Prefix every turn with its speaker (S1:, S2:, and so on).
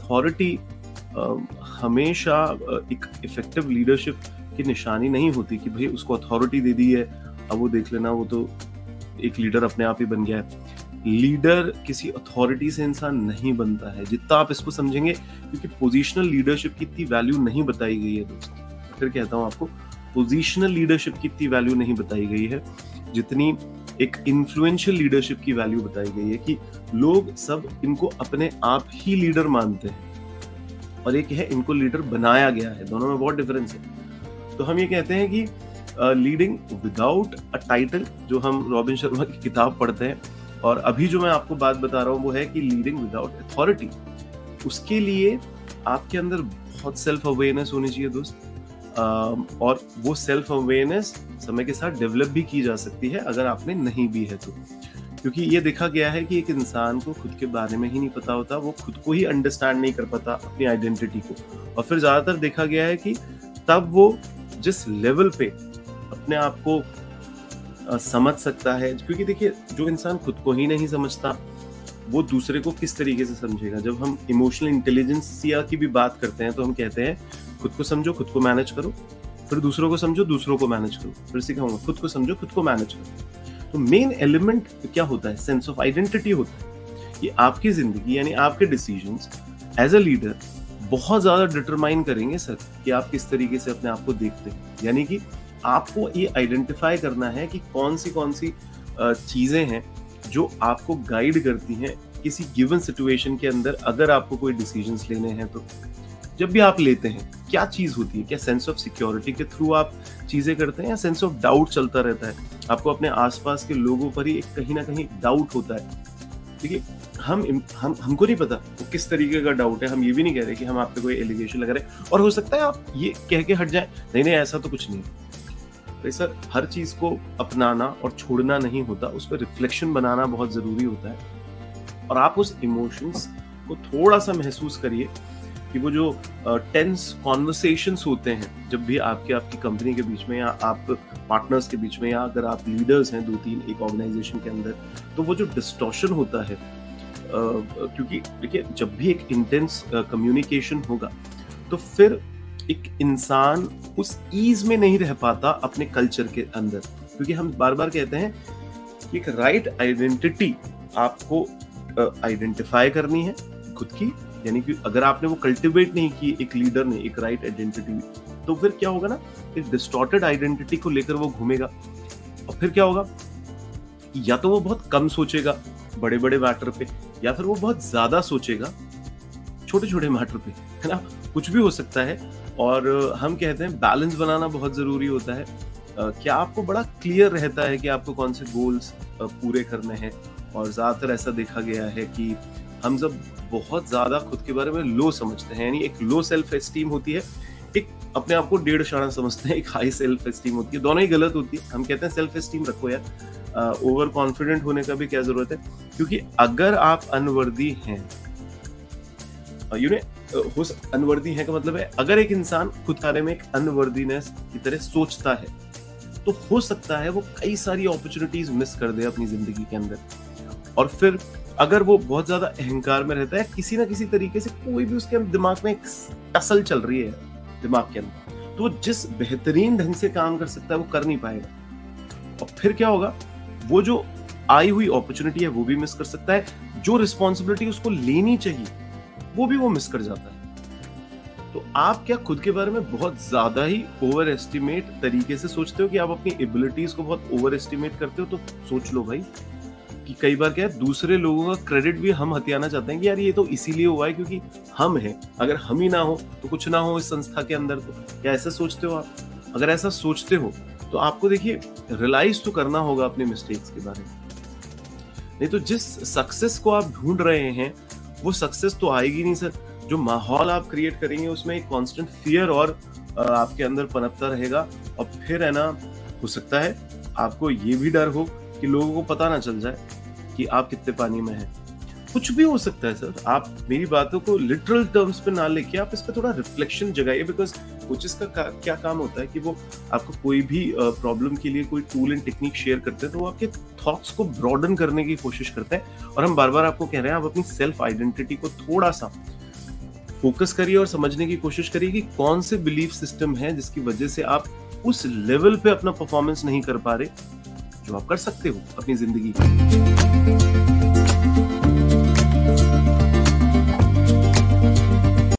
S1: Authority हमेशा एक effective leadership की निशानी नहीं होती कि भाई उसको अथॉरिटी दे दी है, अब वो देख लेना, वो तो एक लीडर अपने आप ही बन गया है। लीडर किसी अथॉरिटी से इंसान नहीं बनता है, जितना आप इसको समझेंगे, क्योंकि पोजीशनल लीडरशिप की इतनी वैल्यू नहीं बताई गई है दोस्तों। फिर कहता हूँ आपको, पोजीशनल लीडरशिप की इतनी वैल्यू नहीं बताई गई है जितनी एक इन्फ्लुएंशियल लीडरशिप की वैल्यू बताई गई है, कि लोग सब इनको अपने आप ही लीडर मानते हैं, और एक है इनको लीडर बनाया गया है। दोनों में बहुत डिफरेंस है। तो हम ये कहते हैं कि लीडिंग विदाउट अ टाइटल, जो हम रॉबिन शर्मा की किताब पढ़ते हैं, और अभी जो मैं आपको बात बता रहा हूँ वो है कि लीडिंग विदाउट अथॉरिटी। उसके लिए आपके अंदर बहुत सेल्फ अवेयरनेस होनी चाहिए दोस्त, और वो सेल्फ अवेयरनेस समय के साथ डेवलप भी की जा सकती है अगर आपने नहीं भी है तो। क्योंकि ये देखा गया है कि एक इंसान को खुद के बारे में ही नहीं पता होता, वो खुद को ही अंडरस्टैंड नहीं कर पाता, अपनी आइडेंटिटी को। और फिर ज्यादातर देखा गया है कि तब वो जिस लेवल पे अपने आप को समझ सकता है, क्योंकि देखिए जो इंसान खुद को ही नहीं समझता वो दूसरे को किस तरीके से समझेगा। जब हम इमोशनल इंटेलिजेंस की भी बात करते हैं तो हम कहते हैं खुद को समझो, खुद को मैनेज करो, फिर दूसरों को समझो, दूसरों को मैनेज करो। फिर सिखाऊंगा, खुद को समझो, खुद को मैनेज करो। तो मेन एलिमेंट क्या होता है? सेंस ऑफ आइडेंटिटी होता है कि आपकी जिंदगी यानी आपके डिसीजंस एज अ लीडर बहुत ज्यादा डिटरमाइन करेंगे सर कि आप किस तरीके से अपने आप को देखते हैं। यानी कि आपको ये आइडेंटिफाई करना है कि कौन सी चीजें हैं जो आपको गाइड करती हैं किसी गिवन सिचुएशन के अंदर। अगर आपको कोई डिसीजंस लेने हैं तो जब भी आप लेते हैं क्या चीज होती है? क्या सेंस ऑफ सिक्योरिटी के थ्रू आप चीजें करते हैं, या सेंस ऑफ डाउट चलता रहता है? आपको अपने आसपास के लोगों पर ही कहीं ना कहीं डाउट होता है। देखिए हमको नहीं पता वो किस तरीके का डाउट है। हम ये भी नहीं कह रहे कि हम आप पे कोई एलिगेशन लगा रहे, और हो सकता है आप ये कह के हट जाए, नहीं नहीं ऐसा तो कुछ नहीं। तो सर हर चीज को अपनाना और छोड़ना नहीं होता, उस पर रिफ्लेक्शन बनाना बहुत जरूरी होता है। और आप उस इमोशंस को थोड़ा सा महसूस करिए कि वो जो टेंस कॉन्वर्सेशंस होते हैं जब भी आपकी कंपनी के बीच में, या आप पार्टनर्स के बीच में, या अगर आप लीडर्स हैं 2-3 एक ऑर्गेनाइजेशन के अंदर, तो वो जो डिस्टॉर्शन होता है, क्योंकि देखिए जब भी एक इंटेंस कम्युनिकेशन होगा तो फिर एक इंसान उस ईज में नहीं रह पाता अपने कल्चर के अंदर। क्योंकि हम बार बार कहते हैं कि एक राइट आइडेंटिटी आपको आइडेंटिफाई करनी है खुद की, यानी कि अगर आपने वो कल्टिवेट नहीं की एक लीडर ने एक राइट आइडेंटिटी, तो फिर क्या होगा ना, एक डिस्टॉर्टेड आइडेंटिटी को लेकर वो घूमेगा। और फिर क्या होगा, या तो वो बहुत कम सोचेगा बड़े बड़े मैटर पे, या फिर वो बहुत ज्यादा सोचेगा छोटे छोटे मैटर पे, है ना, कुछ भी हो सकता है। और हम कहते हैं बैलेंस बनाना बहुत जरूरी होता है। क्या आपको बड़ा क्लियर रहता है कि आपको कौन से गोल्स पूरे करने हैं? और ज्यादातर ऐसा देखा गया है कि हम जब बहुत ज्यादा खुद के बारे में लो समझते हैं, यानी एक लो सेल्फ एस्टीम होती है, एक अपने आप को 1.5 समझते हैं, एक हाई सेल्फ एस्टीम होती है, दोनों ही गलत होती है। हम कहते हैं सेल्फ एस्टीम रखो यार, ओवर कॉन्फिडेंट होने का भी क्या जरूरत है? क्योंकि अगर आप अनवर्दी हैं, अनवर्दी है का मतलब है अगर एक इंसान खुद बारे में एक अनवर्दीनेस की तरह सोचता है तो हो सकता है वो कई सारी अपॉर्चुनिटीज मिस कर दे अपनी जिंदगी के अंदर। और फिर अगर वो बहुत ज्यादा अहंकार में रहता है, किसी ना किसी तरीके से कोई भी उसके दिमाग में एक टसल चल रही है दिमाग के अंदर, तो जिस बेहतरीन ढंग से काम कर सकता है वो कर नहीं पाएगा। और फिर क्या होगा, वो जो आई हुई अपॉर्चुनिटी है वो भी मिस कर सकता है, जो रिस्पॉन्सिबिलिटी उसको लेनी चाहिए वो भी वो मिस कर जाता है। तो आप क्या खुद के बारे में बहुत ज्यादा ही ओवर एस्टिमेट तरीके से सोचते हो कि आप अपनी एबिलिटीज को बहुत ओवर एस्टिमेट करते हो? तो सोच लो भाई कि कई बार क्या है, दूसरे लोगों का क्रेडिट भी हम हथियाना चाहते हैं कि यार ये तो इसीलिए हुआ है क्योंकि हम हैं, अगर हम ही ना हो तो कुछ ना हो इस संस्था के अंदर। तो क्या ऐसा सोचते हो आप? अगर ऐसा सोचते हो तो आपको देखिए रियलाइज तो करना होगा अपने मिस्टेक्स के बारे में, नहीं तो जिस सक्सेस को आप ढूंढ रहे हैं वो सक्सेस तो आएगी नहीं सर। जो माहौल आप क्रिएट करेंगे उसमें एक कांस्टेंट फियर और आपके अंदर पनपता रहेगा। और फिर है ना, हो सकता है आपको ये भी डर हो कि लोगों को पता ना चल जाए कि आप कितने पानी में हैं। कुछ भी हो सकता है सर, आप मेरी बातों को लिटरल टर्म्स पे ना लेके आप इस पे थोड़ा रिफ्लेक्शन जगाइए। बिकॉज कोचेस का क्या काम होता है कि वो आपको कोई भी प्रॉब्लम के लिए कोई टूल एंड टेक्निक शेयर करते हैं तो वो आपके थॉट्स को ब्रॉडन करने की कोशिश करते हैं। और हम बार बार आपको कह रहे हैं आप अपनी सेल्फ आइडेंटिटी को थोड़ा सा फोकस करिए और समझने की कोशिश करिए कि कौन से बिलीफ सिस्टम हैं जिसकी वजह से आप उस लेवल पे अपना परफॉर्मेंस नहीं कर पा रहे जो आप कर सकते हो अपनी जिंदगी में।